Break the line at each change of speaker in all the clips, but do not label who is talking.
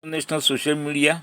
National social media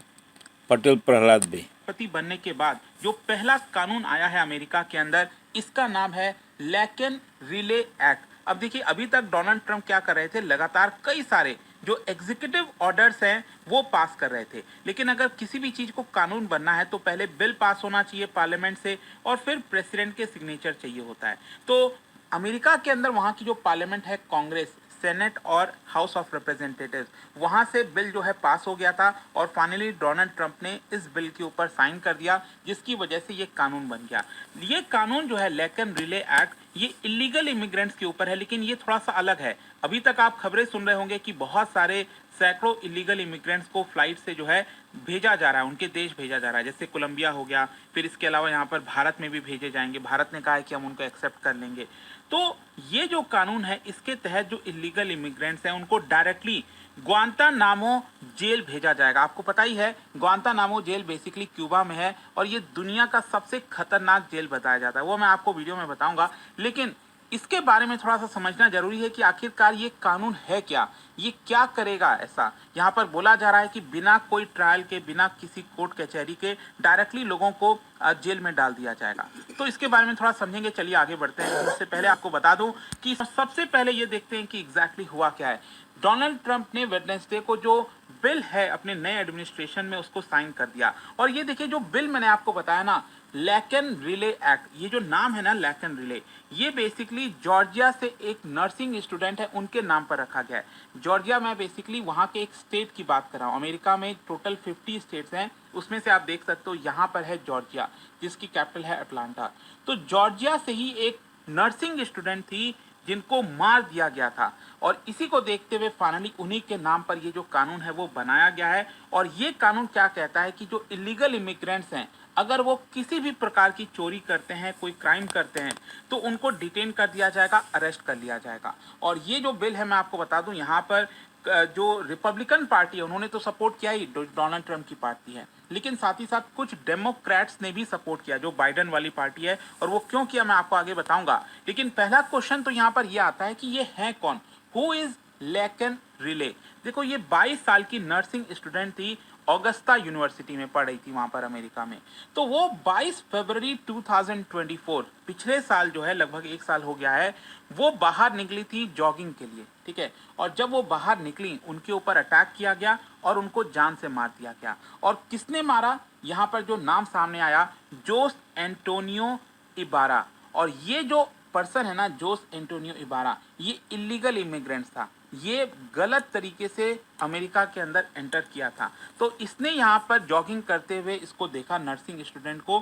Patel Prahlad भाई
राष्ट्रपति बनने के बाद जो पहला कानून आया है अमेरिका के अंदर, इसका नाम है लैकेन रिले एक्ट। अब देखिए, अभी तक डोनाल्ड ट्रंप क्या कर रहे थे, लगातार कई सारे जो एग्जीक्यूटिव ऑर्डर्स हैं वो पास कर रहे थे। लेकिन अगर किसी भी चीज को कानून बनना है तो पहले बिल पास होना चाहिए पार्लियामेंट से और फिर प्रेसिडेंट के सिग्नेचर चाहिए होता है। तो अमेरिका के अंदर वहां की जो पार्लियामेंट है, कांग्रेस, सेनेट और हाउस ऑफ रिप्रेजेंटेटिव्स, वहां से बिल जो है पास हो गया था और फाइनली डोनाल्ड ट्रंप ने इस बिल के ऊपर साइन कर दिया, जिसकी वजह से ये कानून बन गया। ये कानून जो है लैकेन रिले एक्ट, ये इलीगल इमिग्रेंट्स के ऊपर है, लेकिन ये थोड़ा सा अलग है। अभी तक आप खबरें सुन रहे होंगे कि बहुत सारे सैकड़ों इलीगल इमिग्रेंट्स को फ्लाइट से जो है भेजा जा रहा है, उनके देश भेजा जा रहा है, जैसे कोलंबिया हो गया, फिर इसके अलावा यहाँ पर भारत में भी भेजे जाएंगे। भारत ने कहा है कि हम उनको एक्सेप्ट कर लेंगे। तो ये जो कानून है, इसके तहत जो इलीगल इमिग्रेंट्स हैं उनको डायरेक्टली ग्वांतानामो जेल भेजा जाएगा। आपको पता ही है, ग्वांतानामो जेल बेसिकली क्यूबा में है और ये दुनिया का सबसे खतरनाक जेल बताया जाता है। वो मैं आपको वीडियो में बताऊंगा, लेकिन इसके बारे में थोड़ा सा समझना जरूरी है कि आखिरकार ये कानून है क्या, ये क्या करेगा। ऐसा यहाँ पर बोला जा रहा है कि बिना कोई ट्रायल के, बिना किसी कोर्ट कचहरी के डायरेक्टली लोगों को जेल में डाल दिया जाएगा। तो इसके बारे में थोड़ा समझेंगे, चलिए आगे बढ़ते हैं। इससे पहले आपको बता दूं कि सबसे पहले ये देखते हैं कि एग्जैक्टली हुआ क्या है। डोनाल्ड ट्रंप ने वेडनेसडे को जो बिल है अपने नए एडमिनिस्ट्रेशन में उसको साइन कर दिया। और ये देखिए, जो बिल मैंने आपको बताया ना, लैकेन रिले एक्ट, ये जो नाम है ना लैकेन रिले, ये बेसिकली जॉर्जिया से एक नर्सिंग स्टूडेंट है उनके नाम पर रखा गया है। जॉर्जिया में बेसिकली वहां के एक स्टेट की बात कर रहा हूं। अमेरिका में टोटल 50 स्टेट्स हैं, उसमें से आप देख सकते हो यहाँ पर है जॉर्जिया, जिसकी कैपिटल है अटलांटा। तो जॉर्जिया से ही एक नर्सिंग स्टूडेंट थी जिनको मार दिया गया था, और इसी को देखते हुए फाइनली उन्हीं के नाम पर ये जो कानून है वो बनाया गया है। और ये कानून क्या कहता है कि जो इलीगल इमिग्रेंट्स हैं, अगर वो किसी भी प्रकार की चोरी करते हैं, कोई क्राइम करते हैं, तो उनको डिटेन कर दिया जाएगा, अरेस्ट कर लिया जाएगा। और ये जो बिल है, मैं आपको बता दूं, यहाँ पर जो रिपब्लिकन पार्टी है उन्होंने तो सपोर्ट किया ही, डोनाल्ड ट्रंप की पार्टी है, लेकिन साथ ही साथ कुछ डेमोक्रेट्स ने भी सपोर्ट किया, जो बाइडेन वाली पार्टी है। और वो क्यों किया मैं आपको आगे बताऊंगा। लेकिन पहला क्वेश्चन तो यहाँ पर यह आता है कि ये है कौन, हु इज लैकेन रिले। देखो, ये 22 साल की नर्सिंग स्टूडेंट थी, ऑगस्टा यूनिवर्सिटी में पढ़ रही थी वहां पर अमेरिका में। तो वो 22 फरवरी 2024, पिछले साल जो है, लगभग एक साल हो गया है, वो बाहर निकली थी जॉगिंग के लिए, ठीक है। और जब वो बाहर निकली, उनके ऊपर अटैक किया गया और उनको जान से मार दिया गया। और किसने मारा, यहाँ पर जो नाम सामने आया, जोस एंटोनियो इबारा। और ये जो पर्सन है ना, जोस एंटोनियो इबारा, ये इलीगल इमिग्रेंट्स था, ये गलत तरीके से अमेरिका के अंदर एंटर किया था। तो इसने यहाँ पर जॉगिंग करते हुए इसको देखा, नर्सिंग स्टूडेंट को,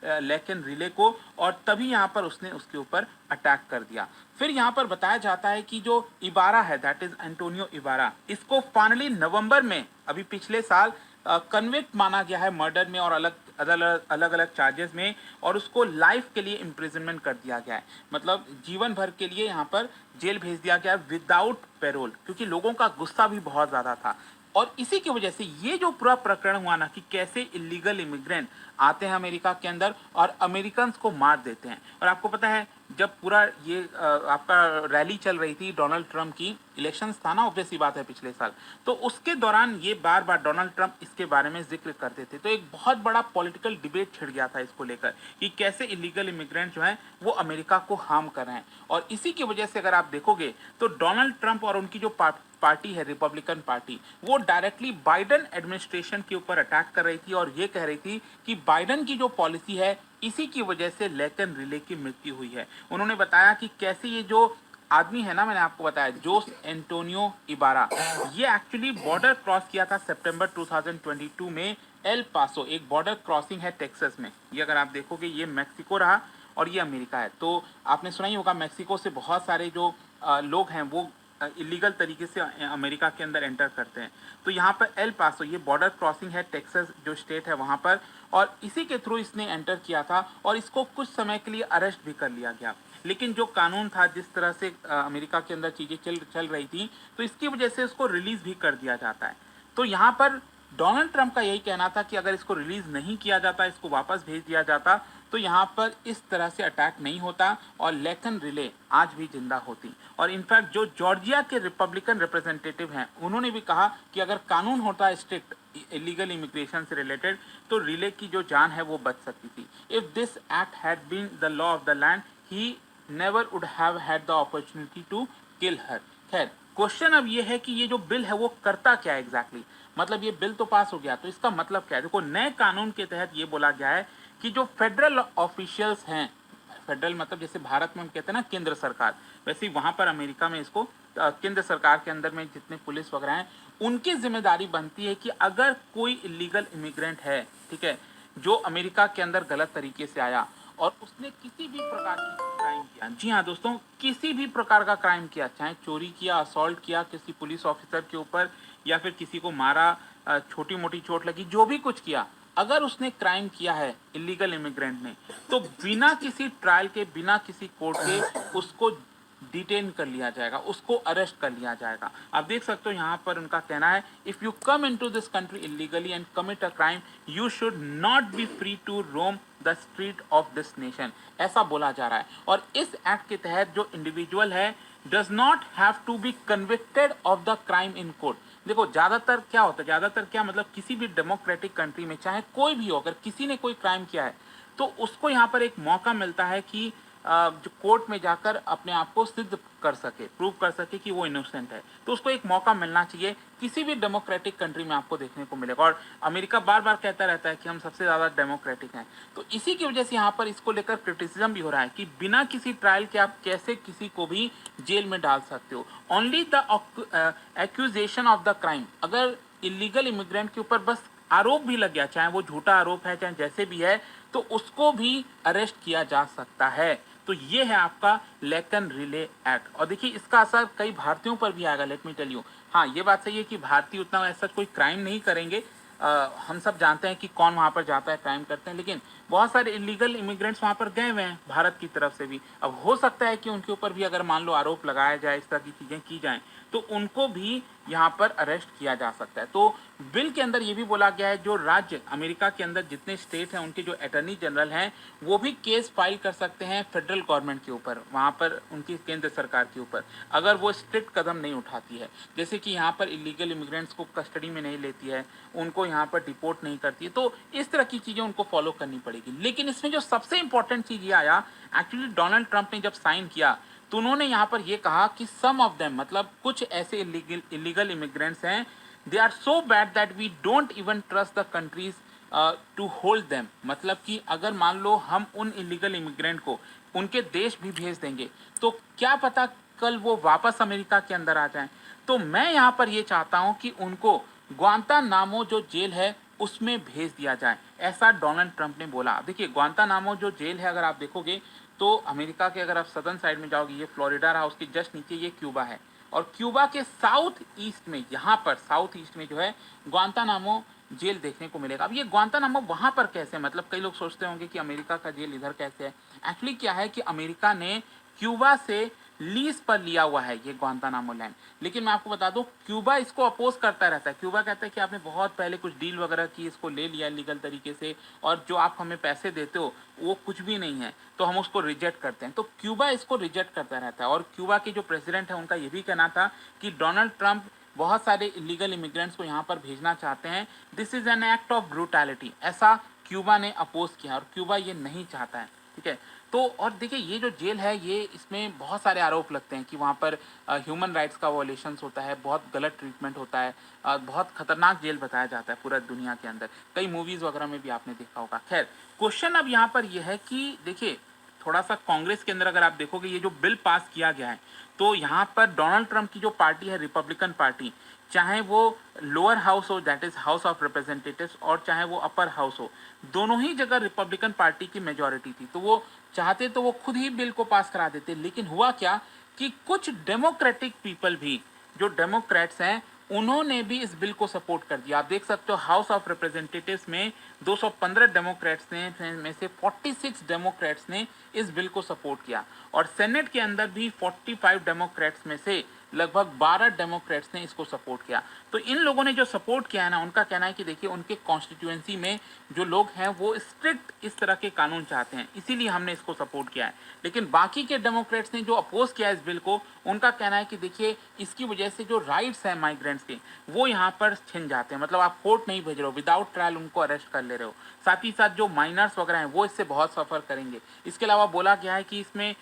लैकेन रिले को, और तभी यहाँ पर उसने उसके ऊपर अटैक कर दिया। फिर यहाँ पर बताया जाता है कि जो इबारा है, दैट इज एंटोनियो इबारा, इसको फाइनली नवंबर में, अभी पिछले साल, कन्विक्ट माना गया है मर्डर में और अलग अलग चार्जेस में, और उसको लाइफ के लिए इम्प्रिजनमेंट कर दिया गया है। मतलब जीवन भर के लिए यहाँ पर जेल भेज दिया गया विदाउट पैरोल, क्योंकि लोगों का गुस्सा भी बहुत ज्यादा था। और इसी की वजह से ये जो पूरा प्रकरण हुआ ना, कि कैसे इलीगल इमिग्रेंट आते हैं अमेरिका के अंदर और अमेरिकन को मार देते हैं। और आपको पता है, जब पूरा ये आपका रैली चल रही थी डोनाल्ड ट्रंप की, इलेक्शंस था ना, ऑब्वियस सी बात है पिछले साल, तो उसके दौरान ये बार बार डोनाल्ड ट्रंप इसके बारे में जिक्र करते थे। तो एक बहुत बड़ा पॉलिटिकल डिबेट छिड़ गया था इसको लेकर कि कैसे इलीगल इमिग्रेंट जो हैं वो अमेरिका को हार्म कर रहे हैं। और इसी की वजह से अगर आप देखोगे तो डोनाल्ड ट्रंप और उनकी जो पार्टी है, रिपब्लिकन पार्टी, वो डायरेक्टली बाइडेन एडमिनिस्ट्रेशन के ऊपर अटैक कर रही थी और ये कह रही थी कि बाइडेन की जो पॉलिसी है, इसी की वजह से लैकेन रिले की मृत्यु हुई है। उन्होंने बताया कि कैसे ये जो आदमी है ना, मैंने आपको बताया, जोस एंटोनियो इबारा, ये एक्चुअली बॉर्डर क्रॉस किया था सितंबर 2022 में एल पासो, एक बॉर्डर क्रॉसिंग है टेक्सास में। ये अगर आप देखोगे, ये मेक्सिको रहा और ये अमेरिका है। तो आपने सुना ही होगा, मेक्सिको से बहुत सारे जो लोग हैं वो इलीगल तरीके से अमेरिका के अंदर एंटर करते हैं। तो यहाँ पर एल पासो, ये बॉर्डर क्रॉसिंग है, टेक्सास जो स्टेट है वहाँ पर, और इसी के थ्रू इसने एंटर किया था और इसको कुछ समय के लिए अरेस्ट भी कर लिया गया। लेकिन जो कानून था, जिस तरह से अमेरिका के अंदर चीजें चल रही थी, तो इसकी वजह से उसको रिलीज भी कर दिया जाता है। तो यहाँ पर डोनाल्ड ट्रंप का यही कहना था कि अगर इसको रिलीज नहीं किया जाता, इसको वापस भेज दिया जाता, तो यहाँ पर इस तरह से अटैक नहीं होता और लेकिन रिले आज भी जिंदा होती। और इनफैक्ट जो जॉर्जिया के रिपब्लिकन रिप्रेजेंटेटिव हैं उन्होंने भी कहा कि अगर कानून होता है स्ट्रिक्ट इलीगल इमिग्रेशन से रिलेटेड तो रिले की जो जान है वो बच सकती थी। If this act had been the law of the land he never would have had the opportunity to kill her. खैर क्वेश्चन अब ये है कि ये जो बिल है वो करता क्या एग्जैक्टली मतलब ये बिल तो पास हो गया तो इसका मतलब क्या है। देखो नए कानून के तहत ये बोला गया है कि जो फेडरल ऑफिशियल्स हैं, फेडरल मतलब जैसे भारत में हम कहते हैं ना केंद्र सरकार, वैसे ही वहां पर अमेरिका में इसको केंद्र सरकार के अंदर में जितने पुलिस वगैरह हैं उनकी जिम्मेदारी बनती है कि अगर कोई इलीगल इमिग्रेंट है, ठीक है, जो अमेरिका के अंदर गलत तरीके से आया और उसने किसी भी प्रकार की क्राइम किया, जी हाँ दोस्तों, किसी भी प्रकार का क्राइम किया, चाहे चोरी किया, असॉल्ट किया किसी पुलिस ऑफिसर के ऊपर या फिर किसी को मारा, छोटी मोटी चोट लगी, जो भी कुछ किया, अगर उसने क्राइम किया है इलीगल इमिग्रेंट ने तो बिना किसी ट्रायल के बिना किसी कोर्ट के उसको डिटेन कर लिया जाएगा, उसको अरेस्ट कर लिया जाएगा। आप देख सकते हो यहाँ पर उनका कहना है if you come into this country illegally and commit a crime you should not be free to roam the street of this nation, ऐसा बोला जा रहा है। और इस एक्ट के तहत जो इंडिविजुअल है does not have to be convicted of the crime in court. देखो ज्यादातर क्या होता है, ज्यादातर क्या मतलब किसी भी डेमोक्रेटिक कंट्री में चाहे कोई भी हो अगर किसी ने कोई क्राइम किया है तो उसको यहाँ पर एक मौका मिलता है कि जो कोर्ट में जाकर अपने आप को सिद्ध कर सके, प्रूव कर सके कि वो इनोसेंट है, तो उसको एक मौका मिलना चाहिए। किसी भी डेमोक्रेटिक कंट्री में आपको देखने को मिलेगा और अमेरिका बार बार कहता रहता है कि हम सबसे ज्यादा डेमोक्रेटिक हैं, तो इसी की वजह से यहाँ पर इसको लेकर क्रिटिसिज्म भी हो रहा है कि बिना किसी ट्रायल के आप कैसे किसी को भी जेल में डाल सकते हो। Only the accusation of the crime, अगर इलीगल इमिग्रेंट के ऊपर बस आरोप भी लग गया, चाहे वो झूठा आरोप है चाहे जैसे भी है, तो उसको भी अरेस्ट किया जा सकता है। तो ये है आपका लेकिन रिले एक्ट। और देखिए इसका असर कई भारतीयों पर भी आएगा, लेट मी टेल यू। हाँ ये बात सही है कि भारतीय उतना ऐसा कोई क्राइम नहीं करेंगे, हम सब जानते हैं कि कौन वहां पर जाता है क्राइम करते हैं, लेकिन बहुत सारे इलीगल इमिग्रेंट्स वहां पर गए हुए हैं भारत की तरफ से भी। अब हो सकता है कि उनके ऊपर भी अगर मान लो आरोप लगाया जाए, इस तरह की चीजें की जाएं, तो उनको भी यहाँ पर अरेस्ट किया जा सकता है। तो बिल के अंदर ये भी बोला गया है जो राज्य अमेरिका के अंदर जितने स्टेट हैं उनके जो अटॉर्नी जनरल हैं वो भी केस फाइल कर सकते हैं फेडरल गवर्नमेंट के ऊपर, वहाँ पर उनकी केंद्र सरकार के ऊपर, अगर वो स्ट्रिक्ट कदम नहीं उठाती है। जैसे कि यहाँ पर इलीगल इमिग्रेंट्स को कस्टडी में नहीं लेती है, उनको यहाँ पर डिपोर्ट नहीं करती है, तो इस तरह की चीज़ें उनको फॉलो करनी पड़ेगी। लेकिन इसमें जो सबसे इंपॉर्टेंट चीज़ ये आया, एक्चुअली डोनाल्ड ट्रंप ने जब साइन किया तो उन्होंने यहाँ पर ये कहा कि सम ऑफ देम, मतलब कुछ ऐसे इलीगल इमिग्रेंट्स हैं, they are so bad that we don't even trust the countries to hold them. मतलब कि अगर मान लो हम उन इलीगल इमिग्रेंट को उनके देश भी भेज देंगे तो क्या पता कल वो वापस अमेरिका के अंदर आ जाएं। तो मैं यहाँ पर ये चाहता हूँ कि उनको ग्वांतानामो जो जेल है उसमें भेज दिया जाए, ऐसा डोनाल्ड ट्रंप ने बोला। देखिए ग्वांतानामो जो जेल है अगर आप देखोगे तो अमेरिका के अगर आप सदर्न साइड में जाओगे, ये फ्लोरिडा रहा, उसके जस्ट नीचे ये क्यूबा है, और क्यूबा के साउथ ईस्ट में, यहाँ पर साउथ ईस्ट में जो है ग्वांतानामो जेल देखने को मिलेगा। अब ये ग्वांतानामो वहां पर कैसे, मतलब कई लोग सोचते होंगे कि अमेरिका का जेल इधर कैसे है। एक्चुअली क्या है कि अमेरिका ने क्यूबा से लीज पर लिया हुआ है ये ग्वांतानामो लैंड, लेकिन मैं आपको बता दूं क्यूबा इसको अपोज करता रहता है। क्यूबा कहता है कि आपने बहुत पहले कुछ डील वगैरह की, इसको ले लिया लीगल तरीके से, और जो आप हमें पैसे देते हो वो कुछ भी नहीं है, तो हम उसको रिजेक्ट करते हैं। तो क्यूबा इसको रिजेक्ट करता रहता है। और क्यूबा के जो प्रेसिडेंट है उनका ये भी कहना था कि डोनाल्ड ट्रंप बहुत सारे इलीगल इमिग्रेंट्स को यहाँ पर भेजना चाहते हैं, this is an act of brutality, ऐसा क्यूबा ने अपोज किया और क्यूबा ये नहीं चाहता है, ठीक है। तो और देखिए ये जो जेल है ये, इसमें बहुत सारे आरोप लगते हैं कि वहाँ पर ह्यूमन राइट्स का वॉयलेशंस होता है, बहुत गलत ट्रीटमेंट होता है, बहुत खतरनाक जेल बताया जाता है पूरा दुनिया के अंदर, कई मूवीज़ वगैरह में भी आपने देखा होगा। खैर क्वेश्चन अब यहाँ पर यह है कि देखिए थोड़ा सा कांग्रेस के अंदर अगर आप देखोगे ये जो बिल पास किया गया है, तो यहाँ पर डोनाल्ड ट्रंप की जो पार्टी है रिपब्लिकन पार्टी, चाहे वो लोअर हाउस हो that is house of representatives और चाहे वो अपर हाउस हो, दोनों ही जगह रिपब्लिकन पार्टी की मेजॉरिटी थी। तो वो चाहते तो वो खुद ही बिल को पास करा देते, लेकिन हुआ क्या कि कुछ डेमोक्रेटिक पीपल भी, जो डेमोक्रेट्स हैं, उन्होंने भी इस बिल को सपोर्ट कर दिया। आप देख सकते हो हाउस ऑफ रिप्रेजेंटेटिव्स में 215 डेमोक्रेट्स ने में से 46 डेमोक्रेट्स ने इस बिल को सपोर्ट किया, और सेनेट के अंदर भी 45 डेमोक्रेट्स में से लगभग 12 डेमोक्रेट्स ने इसको सपोर्ट किया। तो इन लोगों ने जो सपोर्ट किया है ना, उनका कहना है कि देखिए उनके कॉन्स्टिट्यूएंसी में जो लोग हैं वो स्ट्रिक्ट इस तरह के कानून चाहते हैं, इसीलिए हमने इसको सपोर्ट किया है। लेकिन बाकी के डेमोक्रेट्स ने जो अपोज किया है इस बिल को, उनका कहना है कि देखिए इसकी वजह से जो राइट्स हैं माइग्रेंट्स के, वो यहाँ पर छिन जाते हैं। मतलब आप कोर्ट नहीं भेज रहे हो, विदाउट ट्रायल उनको अरेस्ट कर ले रहे हो। साथ ही साथ जो माइनर्स वगैरह हैं वो इससे बहुत सफ़र करेंगे। इसके अलावा बोला गया है कि इसमें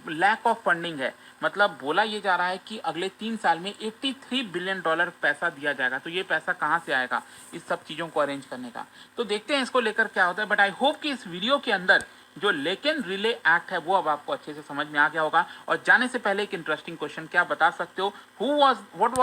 लैक ऑफ फंडिंग है। मतलब बोला ये जा रहा है कि अगले 3 साल में $83 बिलियन पैसा दिया जाएगा। तो ये पैसा कहाँ से आएगा इस सब चीज़ों को अरेंज करने का? तो देखते हैं इसको लेकर क्या होता है। बट आई होप कि इस वीडियो के अंदर जो लेकिन रिले एक्ट है वो अब आपको अच्छे से समझ में आ गया होगा। और जाने से पहले एक इंटरेस्टिंग क्वेश्चन, क्या बता सकते हो व्हाट वाज